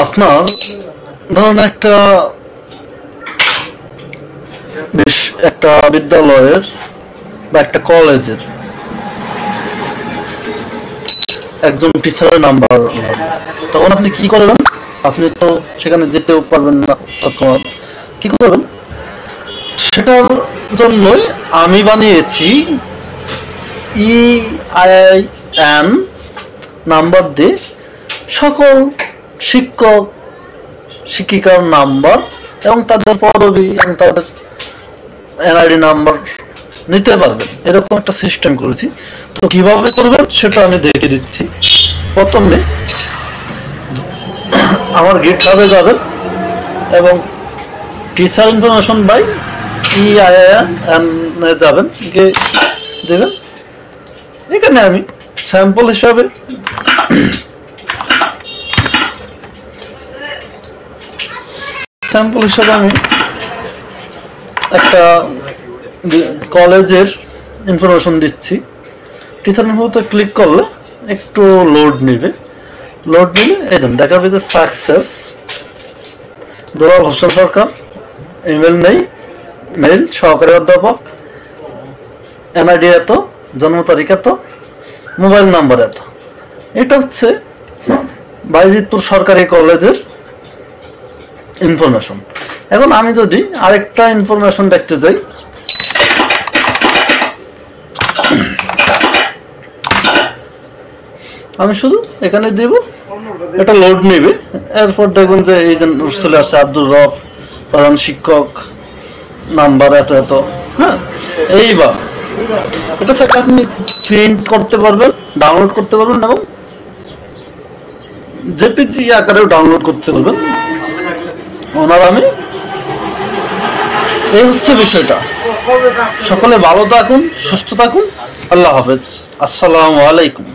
আপনার ধরুন একটা বিদ্যালয়ের বা একটা কলেজের একজন টিচারের নাম্বার, তখন আপনি কি করবেন? আপনি তো সেখানে যেতেও পারবেন না তৎক্ষণাৎ, কি করবেন? সেটার জন্যই আমি বানিয়েছি EIN নাম্বার দিয়ে সকল শিক্ষক শিক্ষিকার নাম্বার এবং তাদের পদবি এবং তাদের NID নাম্বার নিতে পারবেন, এরকম একটা সিস্টেম করেছি। তো কিভাবে করবেন সেটা আমি দেখে দিচ্ছি। প্রথমে আমার গিটহাবে যাবেন এবং টিচার ইনফরমেশন বাই EIN যাবেন, গিয়ে দেবেন। এখানে আমি স্যাম্পল হিসাবে আমি একটা কলেজের ইনফরমেশন দিচ্ছি। টিচার ইনফোতে ক্লিক করলে একটু লোড নিলে এই দেন দেখাবে যে সাকসেস দুলাল হোসেন সরকার, ইমেল নেই, মেল সহকারী অধ্যাপক, NID এত, জন্ম তারিখ এত, মোবাইল নাম্বার এত। এটা হচ্ছে বাইজিতপুর সরকারি কলেজের ইনফরমেশন। এখন আমি যদি আরেকটা ইনফরমেশন দেখতে যাই, আমি শুধু এখানে দেব, এটা লোড নেবে। এরপর দেখবেন যে এই যে চলে আসে আব্দুর রফ, প্রধান শিক্ষক, নাম্বার এত এত। হ্যাঁ, এইবার এটা সেটা আপনি প্রিন্ট করতে পারবেন, ডাউনলোড করতে পারবেন এবং জেপিজি আকারেও ডাউনলোড করতে পারবেন। আমি এই হচ্ছে বিষয়টা। সকলে ভালো থাকুন, সুস্থ থাকুন। আল্লাহ হাফেজ। আসসালামু আলাইকুম।